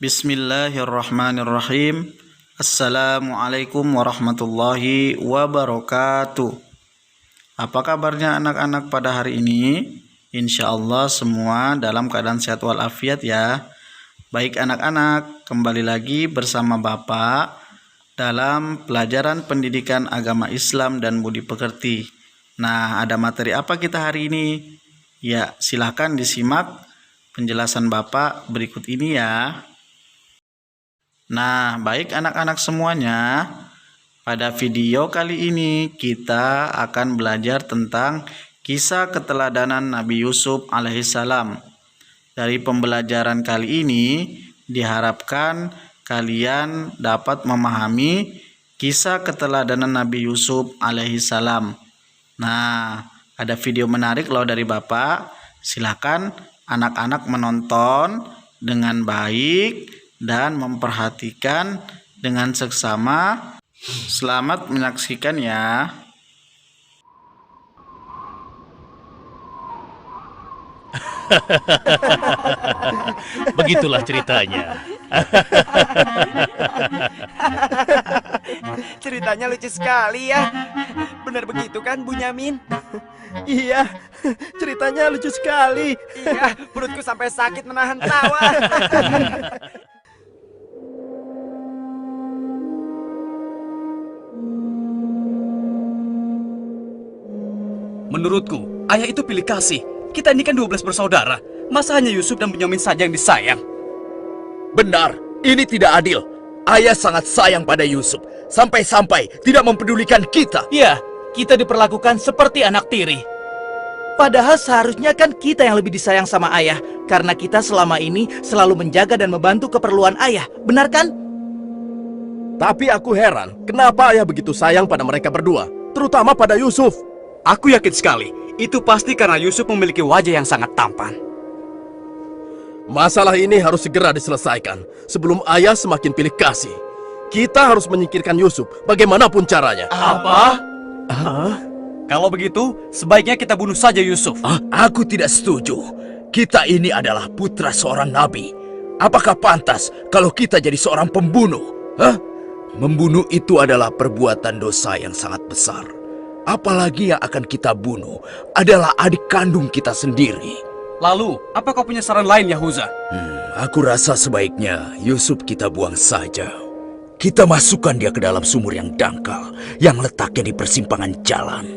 Bismillahirrahmanirrahim. Assalamualaikum warahmatullahi wabarakatuh. Apa kabarnya anak-anak pada hari ini? Insya Allah semua dalam keadaan sehat walafiat ya. Baik anak-anak, kembali lagi bersama Bapak dalam pelajaran pendidikan agama Islam dan budi pekerti. Nah, ada materi apa kita hari ini? Ya, silahkan disimak penjelasan Bapak berikut ini ya. Nah, baik anak-anak semuanya, pada video kali ini kita akan belajar tentang kisah keteladanan Nabi Yusuf alaihissalam. Dari pembelajaran kali ini diharapkan kalian dapat memahami kisah keteladanan Nabi Yusuf alaihissalam. Nah, ada video menarik loh dari Bapak. Silakan anak-anak menonton dengan baik dan memperhatikan dengan seksama. Selamat menyaksikan ya. Begitulah ceritanya. Ceritanya lucu sekali ya. Benar begitu kan, Bunyamin? Iya, ceritanya lucu sekali. Iya, perutku sampai sakit menahan tawa. Menurutku, ayah itu pilih kasih. Kita ini kan 12 bersaudara. Masa hanya Yusuf dan Bunyamin saja yang disayang? Benar, ini tidak adil. Ayah sangat sayang pada Yusuf, sampai-sampai tidak mempedulikan kita. Iya, kita diperlakukan seperti anak tiri. Padahal seharusnya kan kita yang lebih disayang sama ayah, karena kita selama ini selalu menjaga dan membantu keperluan ayah. Benar kan? Tapi aku heran, kenapa ayah begitu sayang pada mereka berdua, terutama pada Yusuf. Aku yakin sekali, itu pasti karena Yusuf memiliki wajah yang sangat tampan. Masalah ini harus segera diselesaikan, sebelum ayah semakin pilih kasih. Kita harus menyingkirkan Yusuf, bagaimanapun caranya. Apa? Kalau begitu, sebaiknya kita bunuh saja Yusuf. Aku tidak setuju. Kita ini adalah putra seorang nabi. Apakah pantas kalau kita jadi seorang pembunuh? Membunuh itu adalah perbuatan dosa yang sangat besar. Apalagi yang akan kita bunuh adalah adik kandung kita sendiri. Lalu, apa kau punya saran lain, Yahuza? Aku rasa sebaiknya Yusuf kita buang saja. Kita masukkan dia ke dalam sumur yang dangkal, yang letaknya di persimpangan jalan.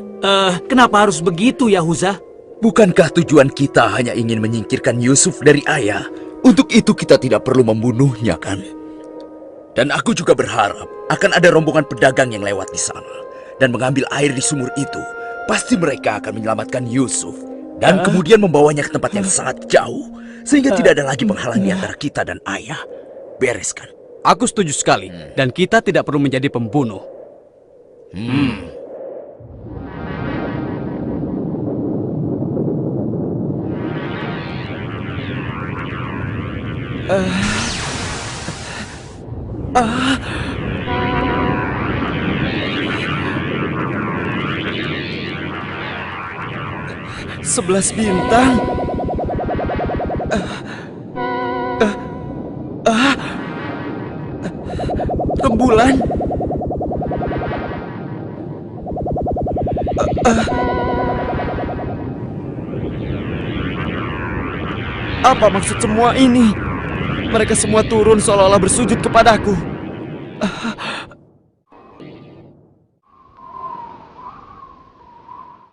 Kenapa harus begitu, Yahuza? Bukankah tujuan kita hanya ingin menyingkirkan Yusuf dari ayah? Untuk itu kita tidak perlu membunuhnya, kan? Dan aku juga berharap akan ada rombongan pedagang yang lewat di sana dan mengambil air di sumur itu. Pasti mereka akan menyelamatkan Yusuf dan kemudian membawanya ke tempat yang sangat jauh, sehingga tidak ada lagi penghalang di antara kita dan ayah. Beres kan? Aku setuju sekali, dan kita tidak perlu menjadi pembunuh. Sebelas bintang. Rembulan. Apa maksud semua ini? Mereka semua turun seolah-olah bersujud kepadaku.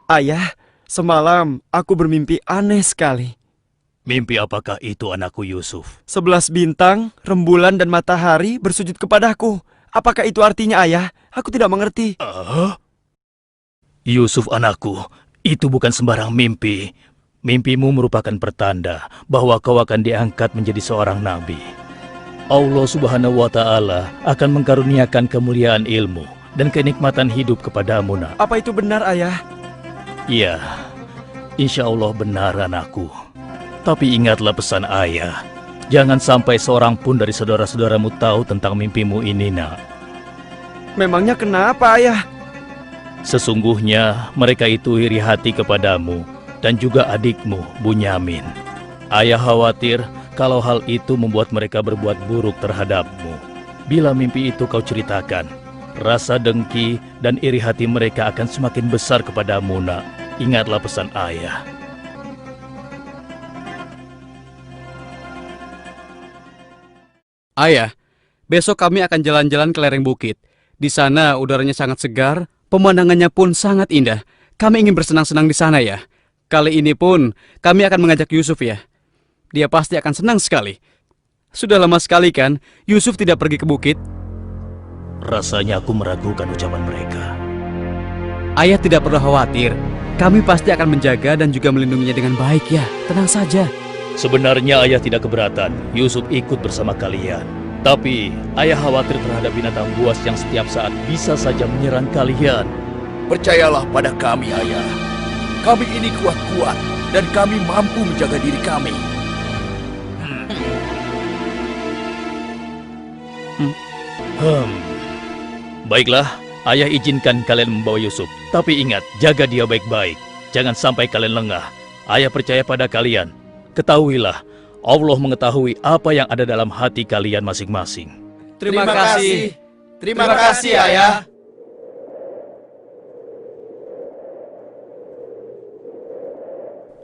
Ayah, semalam aku bermimpi aneh sekali. Mimpi apakah itu anakku Yusuf? 11 bintang, rembulan dan matahari bersujud kepadaku. Apakah itu artinya, ayah? Aku tidak mengerti. Yusuf anakku, itu bukan sembarang mimpi. Mimpimu merupakan pertanda bahwa kau akan diangkat menjadi seorang nabi. Allah Subhanahu wa Ta'ala akan mengkaruniakan kemuliaan ilmu dan kenikmatan hidup kepadamu, nak. Apa itu benar, ayah? Iya, insya Allah benar anakku. Tapi ingatlah pesan ayah. Jangan sampai seorang pun dari saudara-saudaramu tahu tentang mimpimu ini, nak. Memangnya kenapa, ayah? Sesungguhnya mereka itu iri hati kepadamu dan juga adikmu, Bunyamin. Ayah khawatir kalau hal itu membuat mereka berbuat buruk terhadapmu. Bila mimpi itu kau ceritakan, rasa dengki dan iri hati mereka akan semakin besar kepadamu, nak. Ingatlah pesan ayah. Ayah, besok kami akan jalan-jalan ke lereng bukit. Di sana udaranya sangat segar, pemandangannya pun sangat indah. Kami ingin bersenang-senang di sana ya. Kali ini pun kami akan mengajak Yusuf ya. Dia pasti akan senang sekali. Sudah lama sekali kan Yusuf tidak pergi ke bukit. Rasanya aku meragukan ucapan mereka. Ayah tidak perlu khawatir. Kami pasti akan menjaga dan juga melindunginya dengan baik ya. Tenang saja. Sebenarnya ayah tidak keberatan Yusuf ikut bersama kalian. Tapi ayah khawatir terhadap binatang buas yang setiap saat bisa saja menyerang kalian. Percayalah pada kami, Ayah. Kami ini kuat-kuat dan kami mampu menjaga diri kami. Baiklah, ayah izinkan kalian membawa Yusuf. Tapi ingat, jaga dia baik-baik. Jangan sampai kalian lengah. Ayah percaya pada kalian. Ketahuilah, Allah mengetahui apa yang ada dalam hati kalian masing-masing. Terima kasih. Terima kasih, Ayah.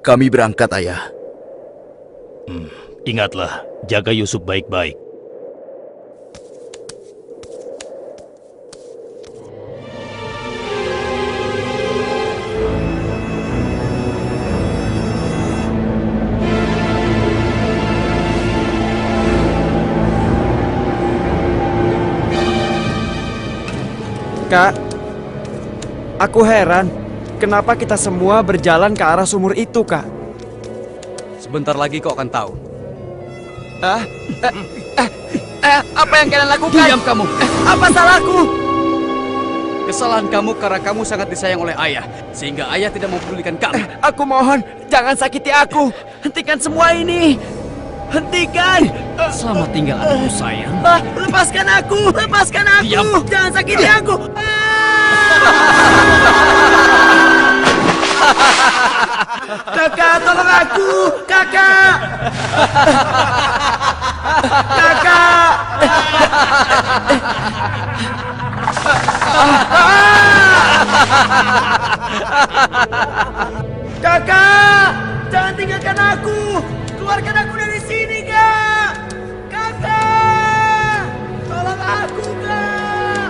Kami berangkat, Ayah. Ingatlah, jaga Yusuf baik-baik. Kak, aku heran, kenapa kita semua berjalan ke arah sumur itu, Kak? Sebentar lagi kau akan tahu. Apa yang kalian lakukan? Diam kamu. Apa salahku? Kesalahan kamu karena kamu sangat disayang oleh ayah, sehingga ayah tidak mempedulikan kamu. Aku mohon, jangan sakiti aku. Hentikan semua ini. Hentikan. Selamat tinggal anakku sayang. Lepaskan aku. Lepaskan aku. Diam. Jangan sakiti aku. Kakak, tolong aku. Kakak. Kakak. Kakak, jangan tinggalkan aku. Keluarkan aku dari sini, Kak. Kakak, tolong aku, Kak.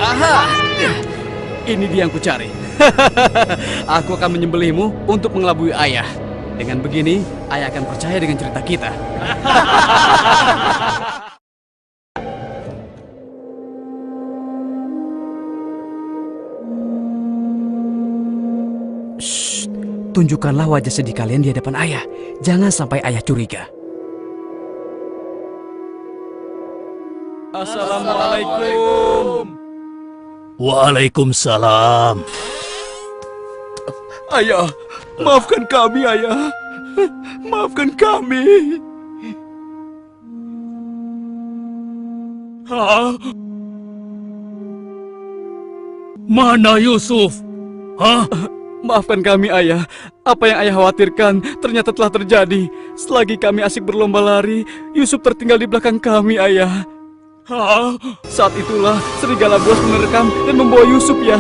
Aha! Ini dia yang kucari. Aku akan menyembelihmu untuk mengelabui ayah. Dengan begini, ayah akan percaya dengan cerita kita. Shh, tunjukkanlah wajah sedih kalian di hadapan ayah. Jangan sampai ayah curiga. Assalamualaikum. Waalaikumsalam. Ayah, maafkan kami, ayah. Maafkan kami. Hah? Mana Yusuf? Hah? Maafkan kami, ayah. Apa yang ayah khawatirkan ternyata telah terjadi. Selagi kami asik berlomba lari, Yusuf tertinggal di belakang kami, ayah. Hah? Saat itulah serigala buas menerkam dan membawa Yusuf ya.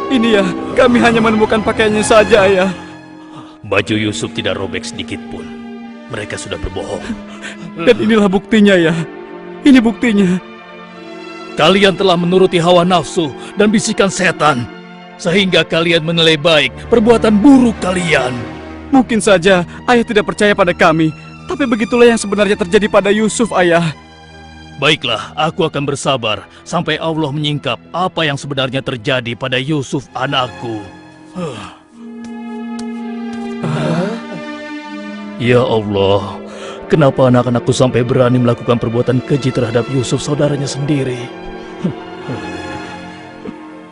Ini ya, kami hanya menemukan pakaiannya saja, ayah. Baju Yusuf tidak robek sedikit pun. Mereka sudah berbohong. Dan inilah buktinya ya. Ini buktinya. Kalian telah menuruti hawa nafsu dan bisikan setan. Sehingga kalian menilai baik perbuatan buruk kalian. Mungkin saja ayah tidak percaya pada kami. Tapi begitulah yang sebenarnya terjadi pada Yusuf, ayah. Baiklah, aku akan bersabar sampai Allah menyingkap apa yang sebenarnya terjadi pada Yusuf anakku. Ya Allah, kenapa anak-anakku sampai berani melakukan perbuatan keji terhadap Yusuf saudaranya sendiri?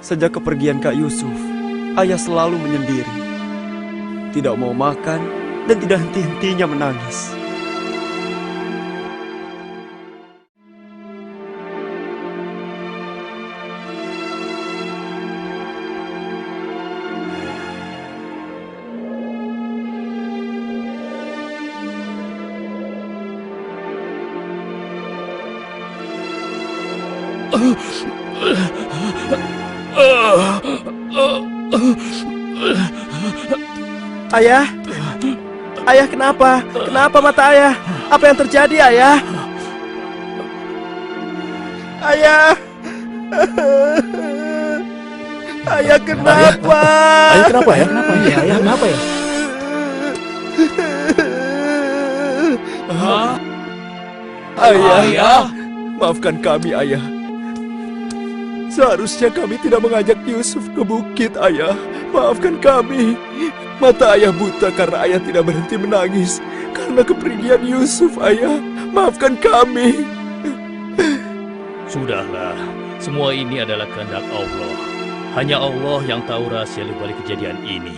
Sejak kepergian Kak Yusuf, ayah selalu menyendiri. Tidak mau makan dan tidak henti-hentinya menangis. Ayah? Ayah kenapa? Kenapa mata ayah? Apa yang terjadi ayah? Ayah! Ayah kenapa? Ayah kenapa ya? Kenapa ya? Ayah kenapa ya? Ayah, maafkan kami ayah. Seharusnya kami tidak mengajak Yusuf ke bukit ayah. Maafkan kami. Mata ayah buta karena ayah tidak berhenti menangis karena kepergian Yusuf ayah. Maafkan kami. Sudahlah, semua ini adalah kehendak Allah. Hanya Allah yang tahu rahasia di balik kejadian ini.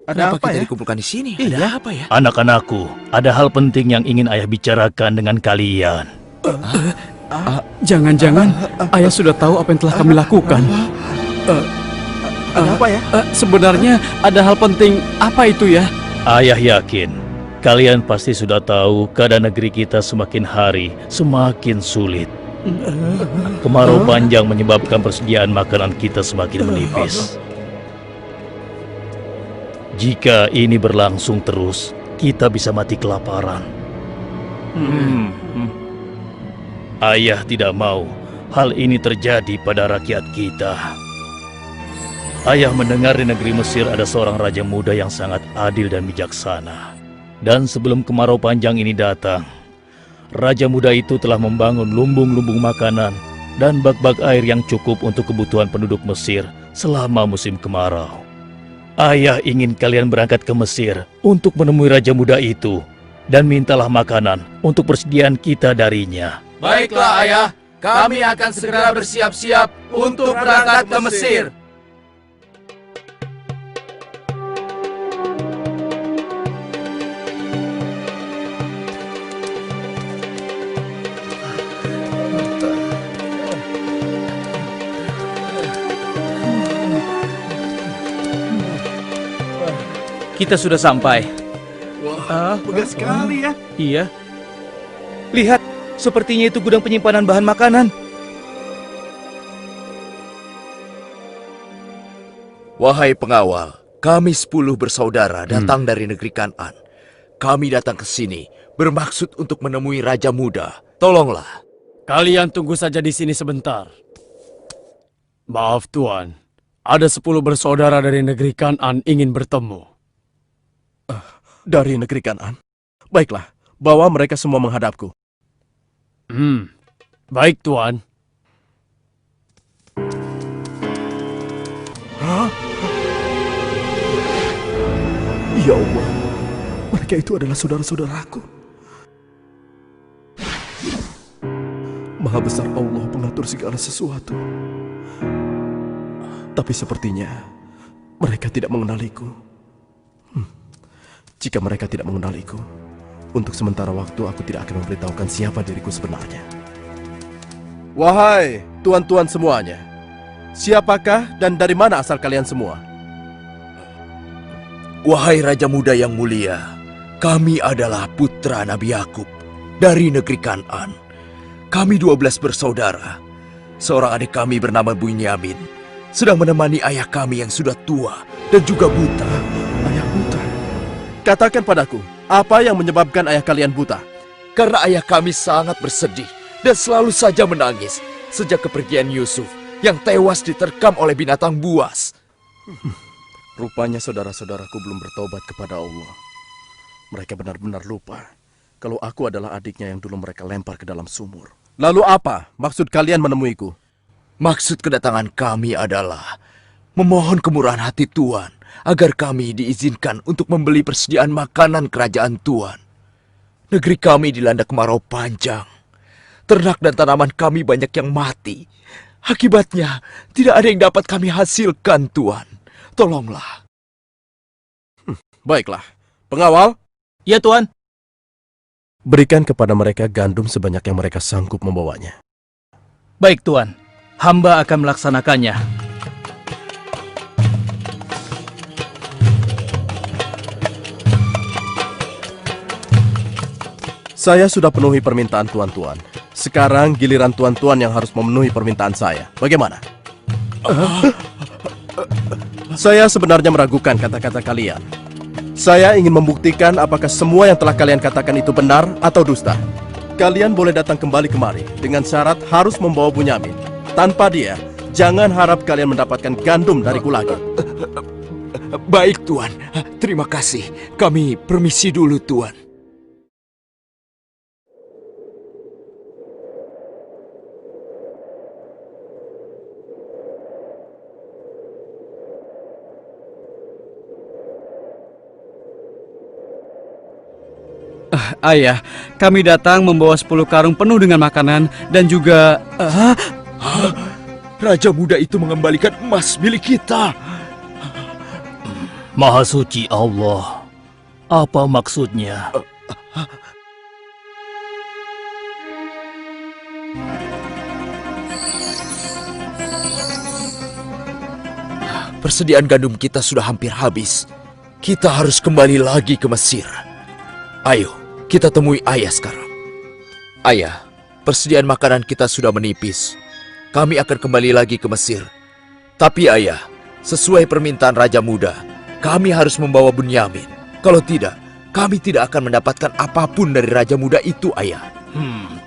Kenapa kita dikumpulkan di sini? Ada apa ya? Anak-anakku, ada hal penting yang ingin ayah bicarakan dengan kalian. Jangan-jangan ayah sudah tahu apa yang telah kami lakukan. Kenapa ya? Sebenarnya ada hal penting apa itu ya? Ayah yakin, kalian pasti sudah tahu keadaan negeri kita semakin hari semakin sulit. Kemarau panjang menyebabkan persediaan makanan kita semakin menipis. Jika ini berlangsung terus, kita bisa mati kelaparan. Ayah tidak mau hal ini terjadi pada rakyat kita. Ayah mendengar di negeri Mesir ada seorang raja muda yang sangat adil dan bijaksana. Dan sebelum kemarau panjang ini datang, raja muda itu telah membangun lumbung-lumbung makanan dan bak-bak air yang cukup untuk kebutuhan penduduk Mesir selama musim kemarau. Ayah ingin kalian berangkat ke Mesir untuk menemui raja muda itu dan mintalah makanan untuk persediaan kita darinya. Baiklah ayah, kami akan segera bersiap-siap untuk berangkat ke Mesir. Kita sudah sampai. Wah, megah sekali ya. Iya. Lihat, sepertinya itu gudang penyimpanan bahan makanan. Wahai pengawal, kami 10 bersaudara datang dari negeri Kan'an. Kami datang ke sini bermaksud untuk menemui Raja Muda. Tolonglah. Kalian tunggu saja di sini sebentar. Maaf Tuan, ada 10 bersaudara dari negeri Kan'an ingin bertemu. Dari negeri Kan'an? Baiklah, bawa mereka semua menghadapku. Baik Tuan. Hah? Ya Allah, mereka itu adalah saudara-saudaraku. Maha besar Allah pengatur segala sesuatu. Tapi sepertinya mereka tidak mengenaliku. Jika mereka tidak mengenaliku, untuk sementara waktu aku tidak akan memberitahukan siapa diriku sebenarnya. Wahai tuan-tuan semuanya, siapakah dan dari mana asal kalian semua? Wahai Raja Muda yang mulia, kami adalah putra Nabi Yakub dari negeri Kan'an. Kami 12 bersaudara. Seorang adik kami bernama Bunyamin sedang menemani ayah kami yang sudah tua dan juga buta. Ayah buta? Katakan padaku, apa yang menyebabkan ayah kalian buta? Karena ayah kami sangat bersedih dan selalu saja menangis sejak kepergian Yusuf yang tewas diterkam oleh binatang buas. Rupanya saudara-saudaraku belum bertobat kepada Allah. Mereka benar-benar lupa kalau aku adalah adiknya yang dulu mereka lempar ke dalam sumur. Lalu apa maksud kalian menemuiku? Maksud kedatangan kami adalah memohon kemurahan hati Tuan agar kami diizinkan untuk membeli persediaan makanan kerajaan Tuan. Negeri kami dilanda kemarau panjang. Ternak dan tanaman kami banyak yang mati. Akibatnya, tidak ada yang dapat kami hasilkan, Tuan. Tolonglah. Baiklah, pengawal, Ya Tuan. berikan kepada mereka gandum sebanyak yang mereka sanggup membawanya. Baik Tuan, hamba akan melaksanakannya. Saya sudah penuhi permintaan tuan-tuan. Sekarang giliran tuan-tuan yang harus memenuhi permintaan saya. Bagaimana? Saya sebenarnya meragukan kata-kata kalian. Saya ingin membuktikan apakah semua yang telah kalian katakan itu benar atau dusta. Kalian boleh datang kembali kemari dengan syarat harus membawa Bunyamin. Tanpa dia, jangan harap kalian mendapatkan gandum dariku lagi. Baik, Tuan. Terima kasih. Kami permisi dulu, Tuan. Ayah, kami datang membawa 10 karung penuh dengan makanan dan juga... Raja muda itu mengembalikan emas milik kita. Maha suci Allah. Apa maksudnya? Persediaan gandum kita sudah hampir habis. Kita harus kembali lagi ke Mesir. Ayo, kita temui ayah sekarang. Ayah, persediaan makanan kita sudah menipis. Kami akan kembali lagi ke Mesir. Tapi ayah, sesuai permintaan Raja Muda, kami harus membawa Bunyamin. Kalau tidak, kami tidak akan mendapatkan apapun dari Raja Muda itu, ayah.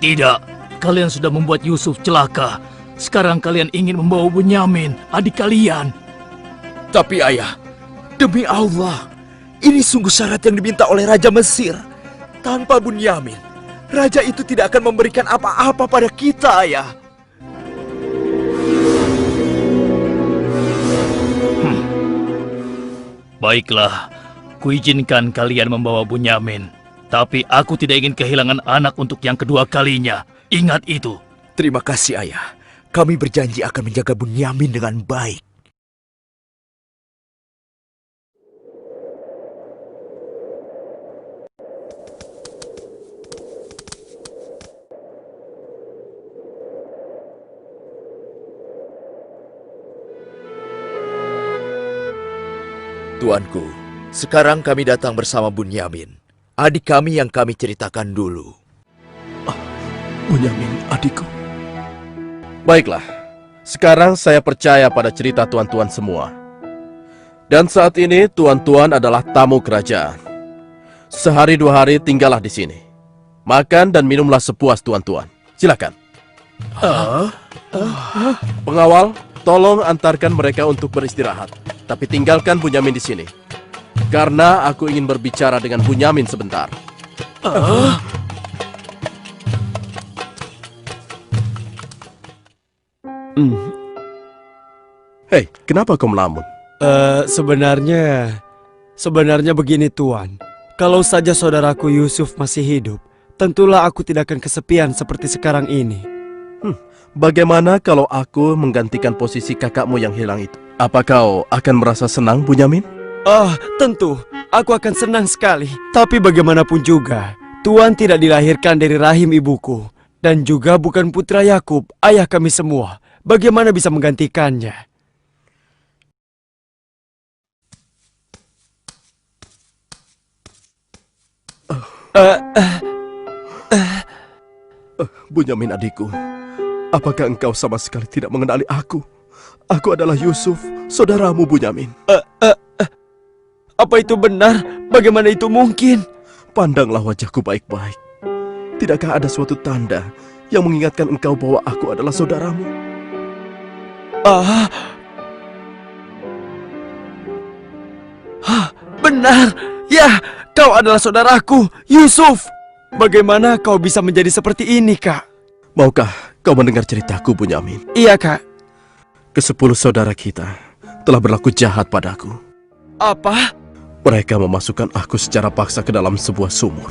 Tidak. Kalian sudah membuat Yusuf celaka. Sekarang kalian ingin membawa Bunyamin, adik kalian. Tapi ayah, demi Allah, ini sungguh syarat yang diminta oleh Raja Mesir. Tanpa Bunyamin, Raja itu tidak akan memberikan apa-apa pada kita, ayah. Baiklah, kuizinkan kalian membawa Bunyamin. Tapi aku tidak ingin kehilangan anak untuk yang kedua kalinya. Ingat itu. Terima kasih, ayah. Kami berjanji akan menjaga Bunyamin dengan baik. Tuanku, sekarang kami datang bersama Bunyamin, adik kami yang kami ceritakan dulu. Bunyamin, adikku. Baiklah, sekarang saya percaya pada cerita tuan-tuan semua. Dan saat ini tuan-tuan adalah tamu kerajaan. Sehari 2 hari tinggallah di sini. Makan dan minumlah sepuas tuan-tuan. Silakan. Pengawal, tolong antarkan mereka untuk beristirahat. Tapi tinggalkan Bunyamin di sini. Karena aku ingin berbicara dengan Bunyamin sebentar. Hei, kenapa kau melamun? Sebenarnya begini, Tuan. Kalau saja saudaraku Yusuf masih hidup, tentulah aku tidak akan kesepian seperti sekarang ini. Bagaimana kalau aku menggantikan posisi kakakmu yang hilang itu? Apa kau akan merasa senang, Bunyamin? Tentu. Aku akan senang sekali. Tapi bagaimanapun juga, Tuan tidak dilahirkan dari rahim ibuku. Dan juga bukan putra Yakub, ayah kami semua. Bagaimana bisa menggantikannya? Bunyamin adikku, apakah engkau sama sekali tidak mengenali aku? Aku adalah Yusuf, saudaramu Bunyamin. Apa itu benar? Bagaimana itu mungkin? Pandanglah wajahku baik-baik. Tidakkah ada suatu tanda yang mengingatkan engkau bahwa aku adalah saudaramu? Benar. Ya, kau adalah saudaraku, Yusuf. Bagaimana kau bisa menjadi seperti ini, Kak? Maukah kau mendengar ceritaku, Bunyamin? Iya, Kak. Ke-10 saudara kita telah berlaku jahat padaku. Apa? Mereka memasukkan aku secara paksa ke dalam sebuah sumur.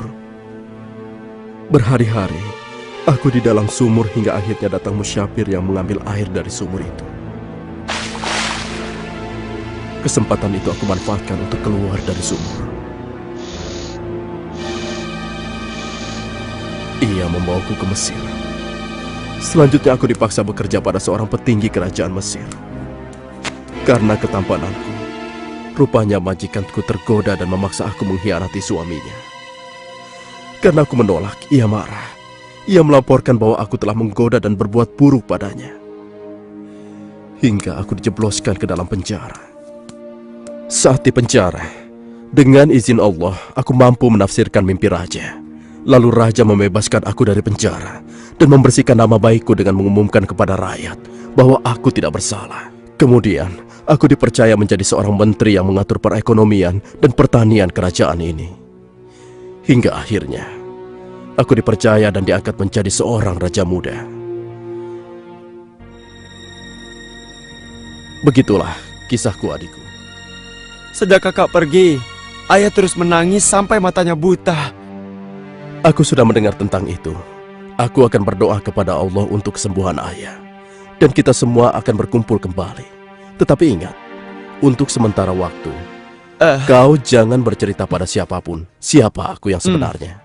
Berhari-hari, aku di dalam sumur hingga akhirnya datang musyafir yang mengambil air dari sumur itu. Kesempatan itu aku manfaatkan untuk keluar dari sumur. Ia membawaku ke Mesir. Selanjutnya aku dipaksa bekerja pada seorang petinggi kerajaan Mesir. Karena ketampananku, rupanya majikanku tergoda dan memaksa aku mengkhianati suaminya. Karena aku menolak, ia marah. Ia melaporkan bahwa aku telah menggoda dan berbuat buruk padanya. Hingga aku dijebloskan ke dalam penjara. Saat di penjara, dengan izin Allah, aku mampu menafsirkan mimpi raja. Lalu raja membebaskan aku dari penjara dan membersihkan nama baikku dengan mengumumkan kepada rakyat bahwa aku tidak bersalah. Kemudian, aku dipercaya menjadi seorang menteri yang mengatur perekonomian dan pertanian kerajaan ini. Hingga akhirnya, aku dipercaya dan diangkat menjadi seorang raja muda. Begitulah kisahku, adikku. Sejak kakak pergi, ayah terus menangis sampai matanya buta. Aku sudah mendengar tentang itu. Aku akan berdoa kepada Allah untuk kesembuhan ayah. Dan kita semua akan berkumpul kembali. Tetapi ingat, untuk sementara waktu, kau jangan bercerita pada siapapun siapa aku yang sebenarnya.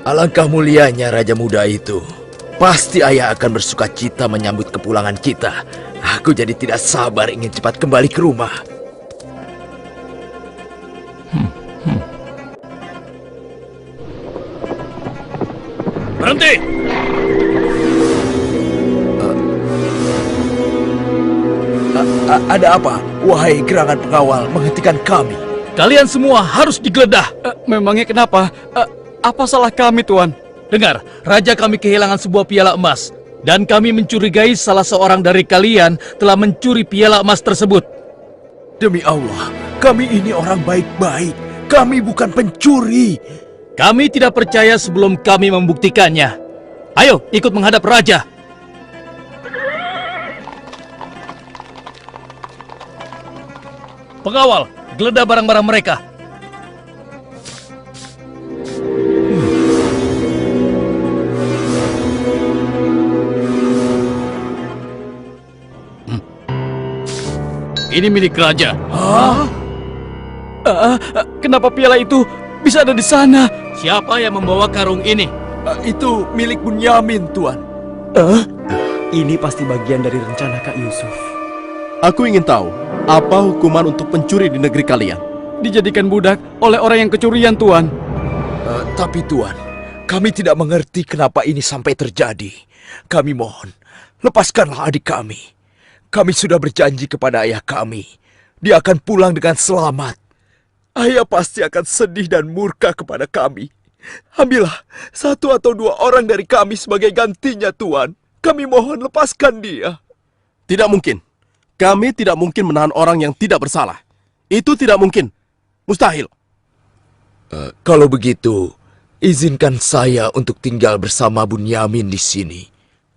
Alangkah mulianya Raja Muda itu. Pasti ayah akan bersuka cita menyambut kepulangan kita. Aku jadi tidak sabar ingin cepat kembali ke rumah. Berhenti! Ada apa? Wahai gerangan pengawal, menghentikan kami. Kalian semua harus digeledah. Memangnya kenapa? Apa salah kami, Tuan? Dengar, raja kami kehilangan sebuah piala emas. Dan kami mencurigai salah seorang dari kalian telah mencuri piala emas tersebut. Demi Allah, kami ini orang baik-baik. Kami bukan pencuri. Kami tidak percaya sebelum kami membuktikannya. Ayo, ikut menghadap raja. Pengawal, geledah barang-barang mereka. Ini milik raja. Kenapa piala itu bisa ada di sana? Siapa yang membawa karung ini? Itu milik Bunyamin, Tuan. Ini pasti bagian dari rencana Kak Yusuf. Aku ingin tahu, apa hukuman untuk pencuri di negeri kalian? Dijadikan budak oleh orang yang kecurian, Tuan. Tapi Tuan, kami tidak mengerti kenapa ini sampai terjadi. Kami mohon, lepaskanlah adik kami. Kami sudah berjanji kepada ayah kami. Dia akan pulang dengan selamat. Ayah pasti akan sedih dan murka kepada kami. Ambillah 1 atau 2 orang dari kami sebagai gantinya, Tuan. Kami mohon lepaskan dia. Tidak mungkin. Kami tidak mungkin menahan orang yang tidak bersalah. Itu tidak mungkin. Mustahil. Kalau begitu, izinkan saya untuk tinggal bersama Bunyamin di sini,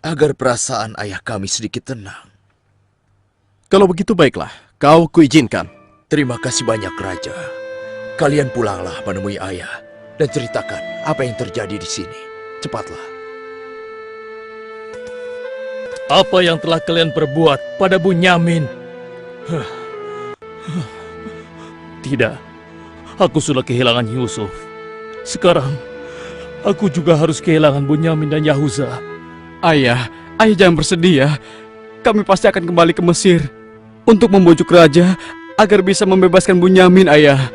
agar perasaan ayah kami sedikit tenang. Kalau begitu baiklah, kau kuizinkan. Terima kasih banyak, Raja. Kalian pulanglah menemui ayah dan ceritakan apa yang terjadi di sini. Cepatlah. Apa yang telah kalian perbuat pada Bunyamin? Tidak, aku sudah kehilangan Yusuf. Sekarang, aku juga harus kehilangan Bunyamin dan Yahuza. Ayah jangan bersedih ya. Kami pasti akan kembali ke Mesir untuk membujuk raja agar bisa membebaskan Bunyamin, ayah.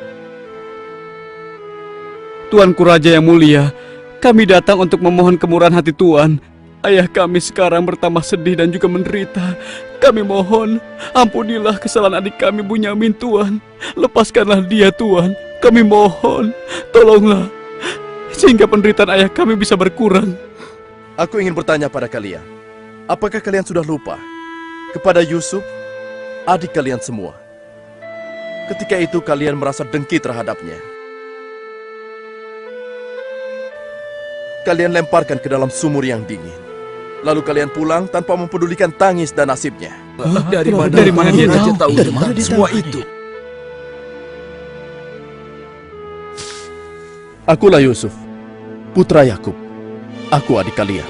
Tuanku Raja yang mulia, kami datang untuk memohon kemurahan hati Tuan. Ayah kami sekarang bertambah sedih dan juga menderita. Kami mohon, ampunilah kesalahan adik kami Bunyamin, Tuan. Lepaskanlah dia, Tuan. Kami mohon, tolonglah, sehingga penderitaan ayah kami bisa berkurang. Aku ingin bertanya pada kalian. Apakah kalian sudah lupa kepada Yusuf, adik kalian semua? Ketika itu kalian merasa dengki terhadapnya. Kalian lemparkan ke dalam sumur yang dingin. Lalu kalian pulang tanpa mempedulikan tangis dan nasibnya. Dari mana dia tahu tentang semua itu? Akulah Yusuf, putra Yakub. Aku adik kalian.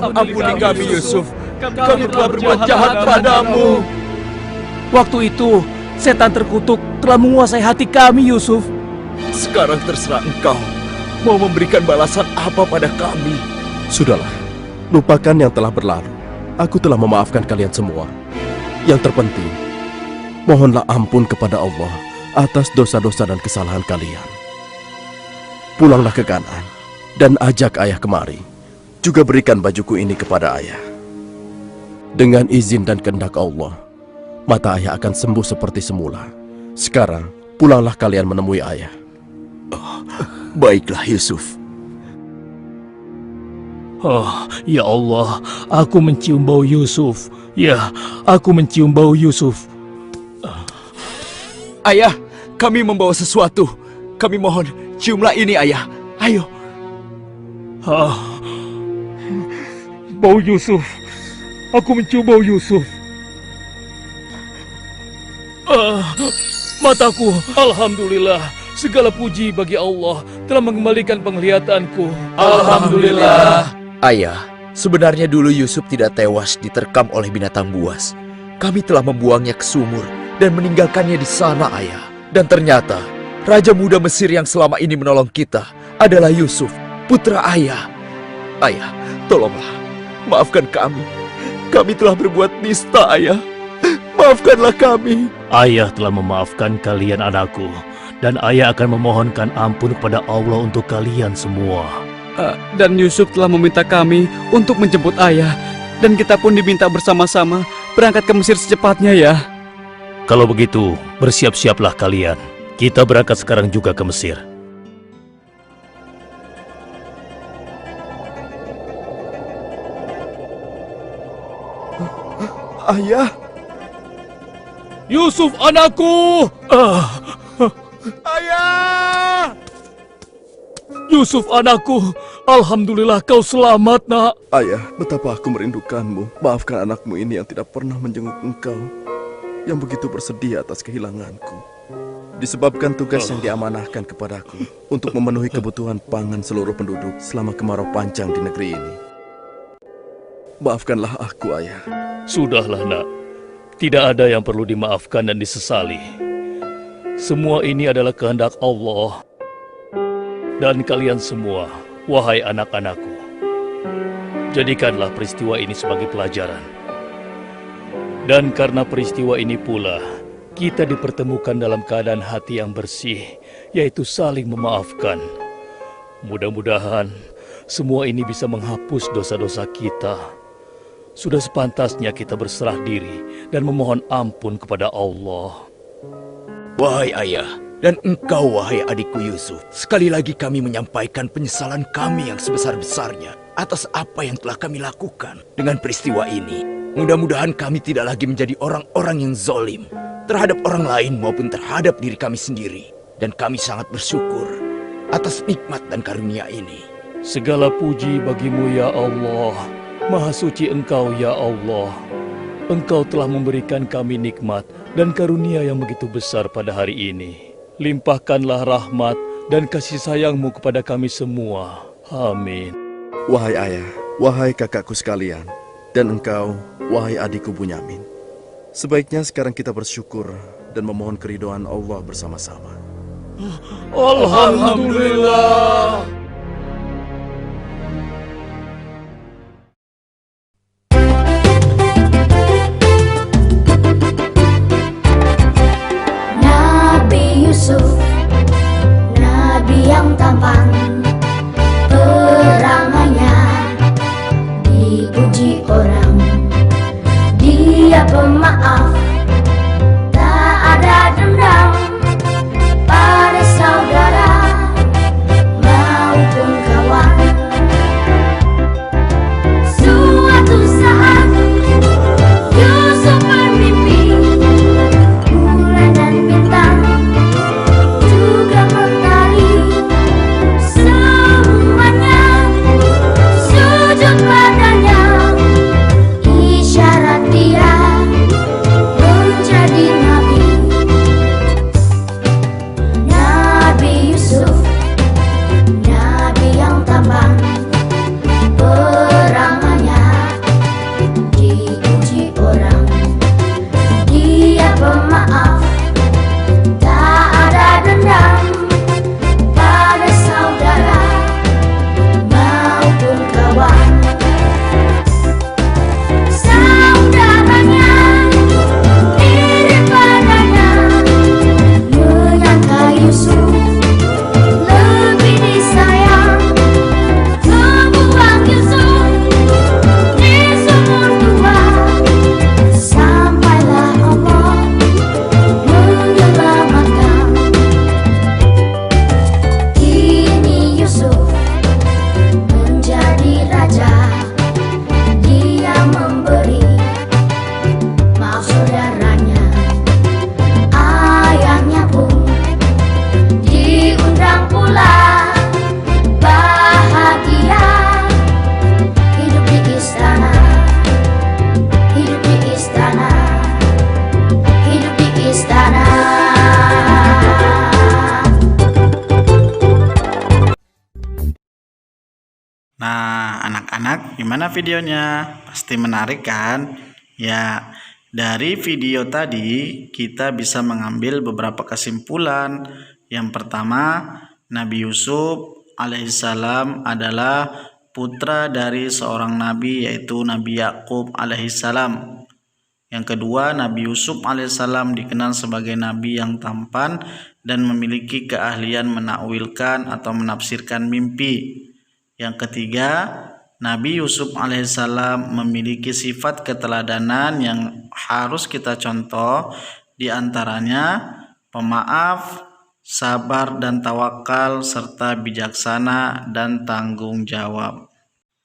Ampuni kami, Yusuf. Kami telah berbuat jahat padamu. Waktu itu, setan terkutuk telah menguasai hati kami, Yusuf. Sekarang terserah engkau mau memberikan balasan apa pada kami. Sudahlah, lupakan yang telah berlalu. aku telah memaafkan kalian semua. Yang terpenting, mohonlah ampun kepada Allah atas dosa-dosa dan kesalahan kalian. Pulanglah ke Kanaan dan ajak ayah kemari. Juga berikan bajuku ini kepada ayah. Dengan izin dan kehendak Allah, mata ayah akan sembuh seperti semula. Sekarang, pulanglah kalian menemui ayah. Baiklah Yusuf. Oh, ya Allah, aku mencium bau Yusuf. Ya, aku mencium bau Yusuf. Ayah, kami membawa sesuatu. Kami mohon, ciumlah ini ayah. Ayo. Bau Yusuf. Aku mencium bau Yusuf. Mataku, alhamdulillah. Segala puji bagi Allah telah mengembalikan penglihatanku. Alhamdulillah. Ayah, sebenarnya dulu Yusuf tidak tewas diterkam oleh binatang buas. Kami telah membuangnya ke sumur dan meninggalkannya di sana, ayah. Dan ternyata, Raja Muda Mesir yang selama ini menolong kita adalah Yusuf, putra ayah. Ayah, tolonglah, maafkan kami. Kami telah berbuat nista, ayah. Maafkanlah kami. Ayah telah memaafkan kalian anakku. Dan ayah akan memohonkan ampun kepada Allah untuk kalian semua. Dan Yusuf telah meminta kami untuk menjemput ayah. Dan kita pun diminta bersama-sama berangkat ke Mesir secepatnya ya. Kalau begitu, bersiap-siaplah kalian. Kita berangkat sekarang juga ke Mesir. Ayah! Yusuf anakku! Ayah! Yusuf anakku, alhamdulillah kau selamat nak. Ayah, betapa aku merindukanmu. Maafkan anakmu ini yang tidak pernah menjenguk engkau, yang begitu bersedih atas kehilanganku. Disebabkan tugas yang diamanahkan kepadaku untuk memenuhi kebutuhan pangan seluruh penduduk selama kemarau panjang di negeri ini. Maafkanlah aku, ayah. Sudahlah nak, tidak ada yang perlu dimaafkan dan disesali. Semua ini adalah kehendak Allah. Dan kalian semua, wahai anak-anakku, jadikanlah peristiwa ini sebagai pelajaran. Dan karena peristiwa ini pula, kita dipertemukan dalam keadaan hati yang bersih, yaitu saling memaafkan. Mudah-mudahan semua ini bisa menghapus dosa-dosa kita. Sudah sepantasnya kita berserah diri dan memohon ampun kepada Allah. Wahai ayah, dan engkau wahai adikku Yusuf, sekali lagi kami menyampaikan penyesalan kami yang sebesar-besarnya atas apa yang telah kami lakukan. Dengan peristiwa ini, mudah-mudahan kami tidak lagi menjadi orang-orang yang zalim terhadap orang lain maupun terhadap diri kami sendiri. Dan kami sangat bersyukur atas nikmat dan karunia ini. Segala puji bagimu ya Allah. Maha suci Engkau ya Allah. Engkau telah memberikan kami nikmat dan karunia yang begitu besar pada hari ini. Limpahkanlah rahmat dan kasih sayang-Mu kepada kami semua. Amin. Wahai ayah, wahai kakakku sekalian, dan engkau, wahai adikku Bunyamin. Sebaiknya sekarang kita bersyukur dan memohon keridhaan Allah bersama-sama. Alhamdulillah. Nabi Yusuf, Nabi yang tampan, perangannya dipuji orang. Dia pemaaf, tak ada dendam pada saudara, mau anak-anak, gimana videonya? Pasti menarik kan? Ya, dari video tadi kita bisa mengambil beberapa kesimpulan. Yang pertama, Nabi Yusuf alaihissalam adalah putra dari seorang nabi, yaitu Nabi Yakub alaihissalam. Yang kedua, Nabi Yusuf alaihissalam dikenal sebagai nabi yang tampan dan memiliki keahlian menakwilkan atau menafsirkan mimpi. Yang ketiga, Nabi Yusuf alaihissalam memiliki sifat keteladanan yang harus kita contoh, di antaranya pemaaf, sabar dan tawakal, serta bijaksana dan tanggung jawab.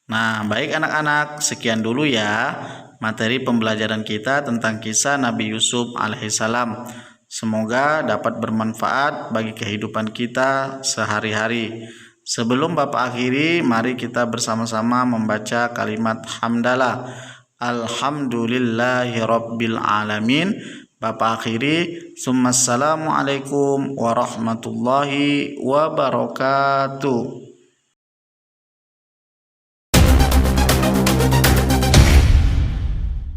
Nah, baik anak-anak, sekian dulu ya materi pembelajaran kita tentang kisah Nabi Yusuf alaihissalam. Semoga dapat bermanfaat bagi kehidupan kita sehari-hari. Sebelum Bapak akhiri, mari kita bersama-sama membaca kalimat hamdalah. Alhamdulillahirabbil alamin. Bapak akhiri, Assalamualaikum warahmatullahi wabarakatuh.